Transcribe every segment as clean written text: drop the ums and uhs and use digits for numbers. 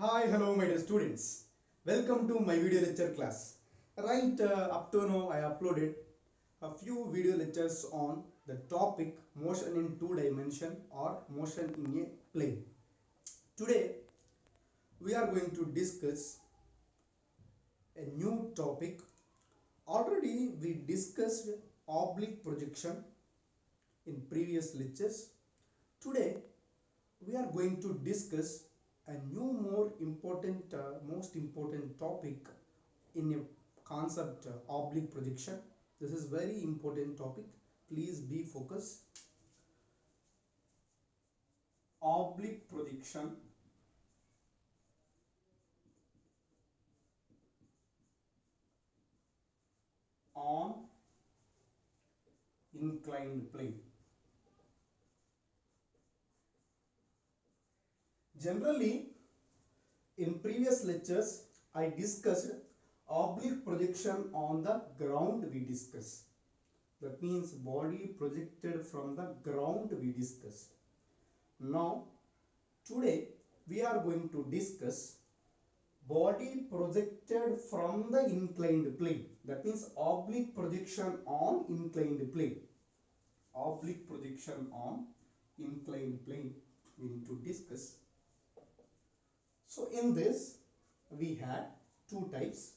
Hi, hello, my dear students. Welcome to my video lecture class. Right up to now, I uploaded a few video lectures on the topic motion in two dimension or motion in a plane. Today, we are going to discuss a new topic. Already, we discussed oblique projection in previous lectures. Today, we are going to discuss a new most important topic in a concept oblique projection. This is very important topic, please be focused. Oblique projection on inclined plane. Generally, in previous lectures, I discussed oblique projection on the ground we discussed. That means body projected from the ground we discussed. Now, today we are going to discuss body projected from the inclined plane. That means oblique projection on inclined plane. Oblique projection on inclined plane we need to discuss. So in this we had two types.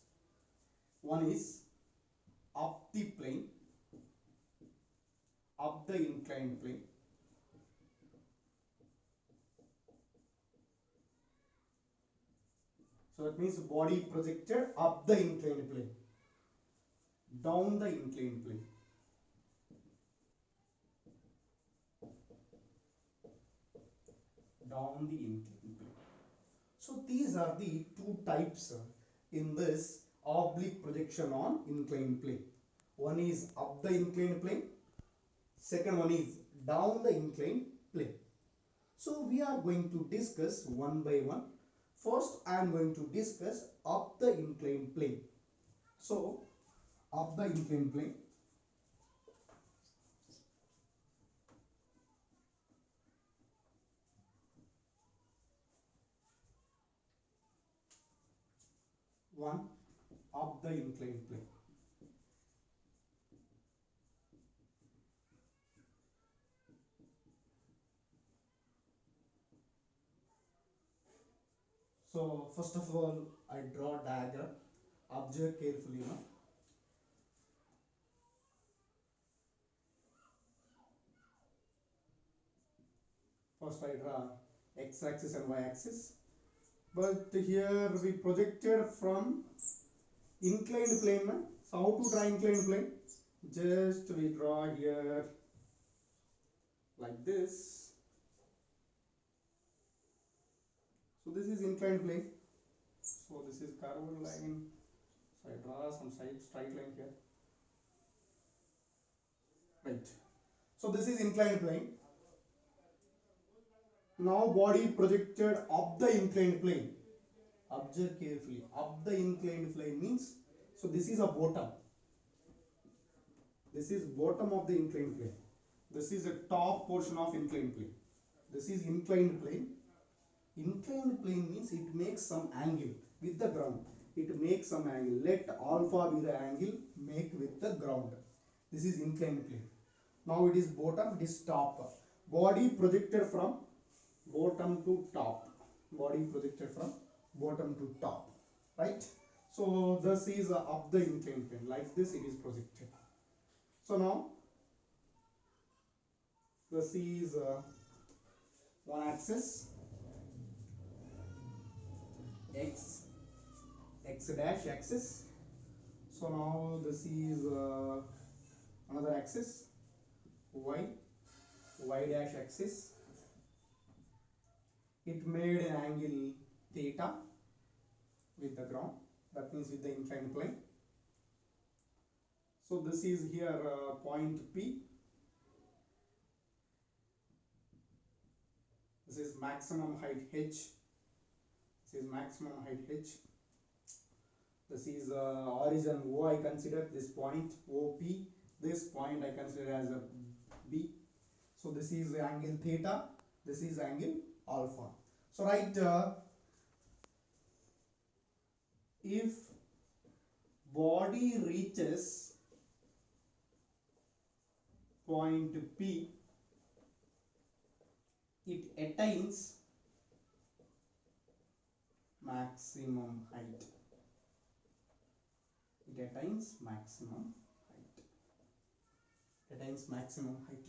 One is up the plane, up the inclined plane. So that means body projected up the inclined plane, down the inclined plane. Down the inclined plane. So these are the two types in this oblique projection on inclined plane. One is up the inclined plane, second one is down the inclined plane. So we are going to discuss one by one. First I am going to discuss up the inclined plane. So up the inclined plane. One, up the inclined plane. So first of all, I draw a diagram. Observe carefully now. First I draw x-axis and y-axis. But here we projected from inclined plane. So how to draw inclined plane? Just we draw here like this. So this is inclined plane. So this is curved line. So I draw some straight line here. Right. So this is inclined plane. Now body projected up the inclined plane. Observe carefully. Up the inclined plane means, so this is a bottom. This is bottom of the inclined plane. This is a top portion of inclined plane. This is inclined plane. Inclined plane means it makes some angle with the ground. It makes some angle. Let alpha be the angle make with the ground. This is inclined plane. Now it is bottom, it is top. Body projected from bottom to top. Body projected from bottom to top. Right? So this is up the inclined plane. Like this it is projected. So now this is one axis, x dash axis. So now this is another axis, y dash axis. It made an angle theta with the ground, that means with the inclined plane. So this is here point P. This is maximum height h. This is maximum height h. This is origin O. I consider this point OP. This point I consider as a B. So this is angle theta. This is angle alpha. So write if body reaches point P, it attains maximum height. It attains maximum height. Attains maximum height.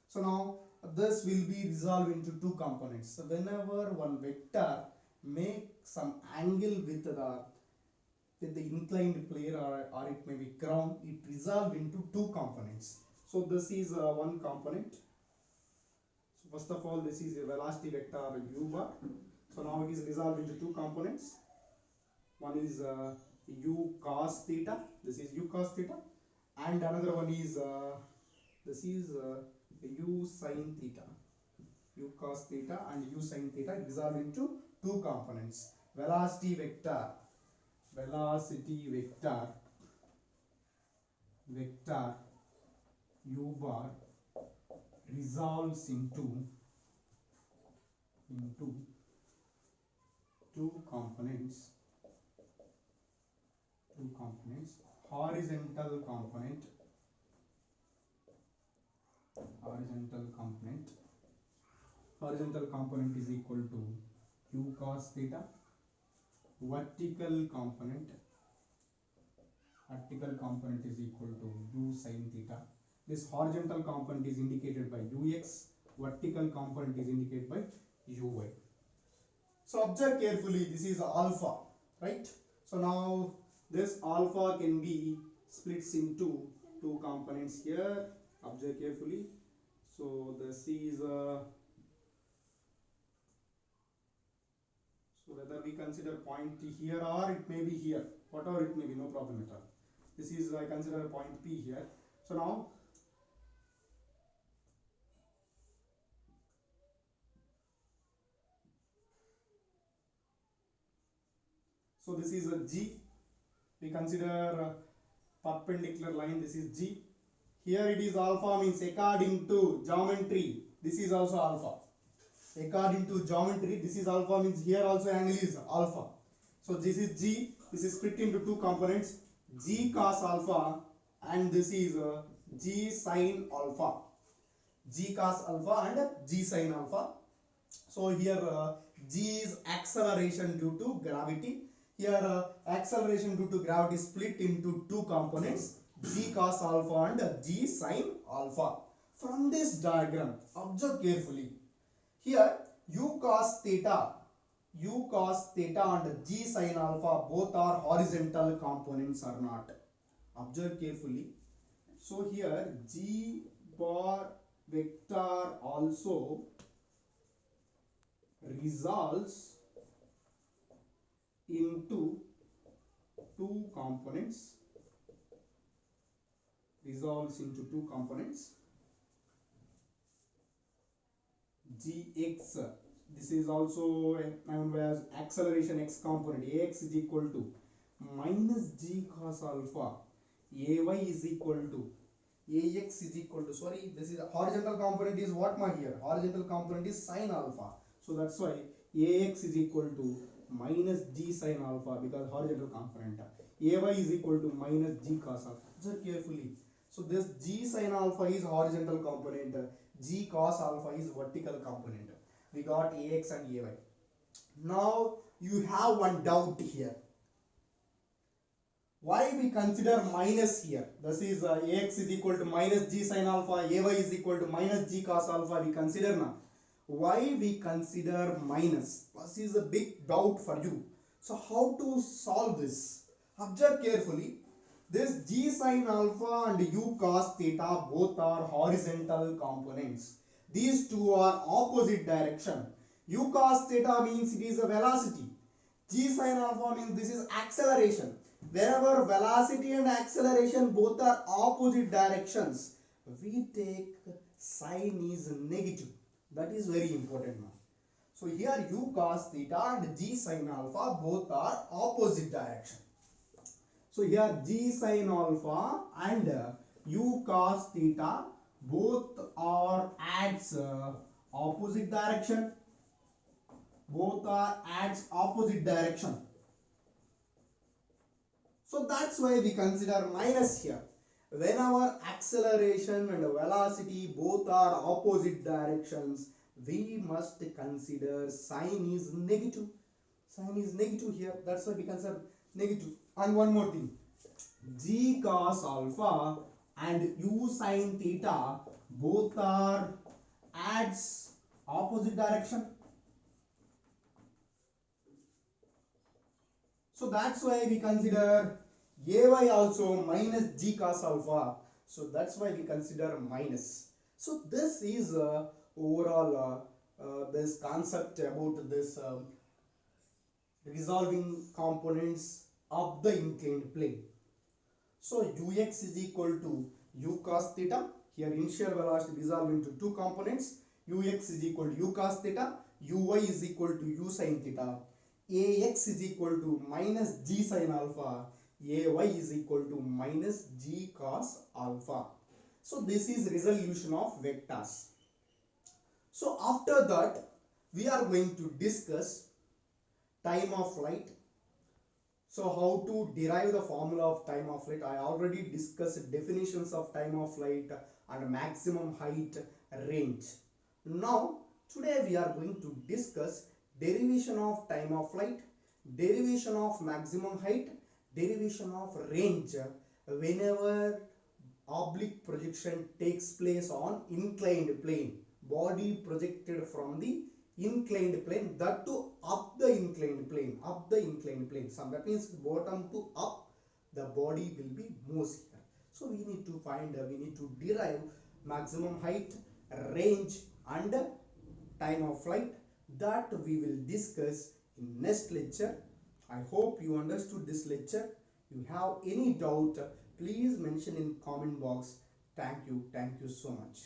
So now this will be resolved into two components. So whenever one vector make some angle with the inclined plane or it may be ground, it resolve into two components. So this is one component. So first of all, this is a velocity vector u bar. So now it is resolved into two components. One is u cos theta. This is u cos theta, and another one is this is u sin theta. U cos theta and u sin theta resolved into two components. Velocity vector u bar resolves into two components. Horizontal component is equal to u cos theta. Vertical component is equal to u sin theta. This horizontal component is indicated by ux, vertical component is indicated by uy. So observe carefully, this is alpha, right? So now this alpha can be splits into two components here. Observe carefully. So this is so whether we consider point here or it may be here, whatever it may be, no problem at all. This is I consider point P here. So now this is a G. We consider perpendicular line. This is G. Here it is alpha, means according to geometry this is also alpha. According to geometry this is alpha, means here also angle is alpha. So this is G. This is split into two components, G cos alpha and this is G sin alpha. G cos alpha and G sin alpha. So here G is acceleration due to gravity. Here acceleration due to gravity split into two components, G cos alpha and G sin alpha. From this diagram, observe carefully. Here u cos theta and G sin alpha both are horizontal components or not. Observe carefully. So here G bar vector also resolves into two components. Gx, this is also known as acceleration x component. Ax is equal to minus G cos alpha. Ay is equal to Ax is equal to, sorry, this is a horizontal component is what ma here? Horizontal component is sin alpha. So that's why Ax is equal to minus G sin alpha, because horizontal component. Ay is equal to minus G cos alpha. Observe carefully. So this G sin alpha is horizontal component, G cos alpha is vertical component. We got Ax and Ay. Now you have one doubt here. Why we consider minus here? This is Ax is equal to minus G sin alpha, Ay is equal to minus G cos alpha. We consider now. Why we consider minus? This is a big doubt for you. So how to solve this? Observe carefully. This G sin alpha and u cos theta both are horizontal components. These two are opposite direction. U cos theta means it is a velocity. G sin alpha means this is acceleration. Wherever velocity and acceleration both are opposite directions, we take sign is negative. That is very important now. So here u cos theta and G sin alpha both are opposite direction. So here G sin alpha and u cos theta both are adds opposite direction. Both are adds opposite direction. So that's why we consider minus here. When our acceleration and velocity both are opposite directions, we must consider sign is negative. Sign is negative here, that's why we consider negative. And one more thing, g cos alpha and u sin theta both are adds opposite direction. So that's why we consider ay also minus g cos alpha. So that's why we consider minus. So this is overall this concept about this resolving components of the inclined plane. So ux is equal to u cos theta. Here initial velocity resolved into two components. Ux is equal to u cos theta. Uy is equal to u sin theta. Ax is equal to minus g sin alpha. Ay is equal to minus g cos alpha. So this is resolution of vectors. So after that we are going to discuss time of flight. So how to derive the formula of time of flight? I already discussed definitions of time of flight and maximum height range. Now today we are going to discuss derivation of time of flight, derivation of maximum height, derivation of range whenever oblique projection takes place on inclined plane, body projected from the inclined plane, that to up the inclined plane, so that means bottom to up the body will be moves here. So we need to find we need to derive maximum height, range and time of flight, that we will discuss in next lecture. I hope you understood this lecture. You have any doubt, please mention in comment box. Thank you so much.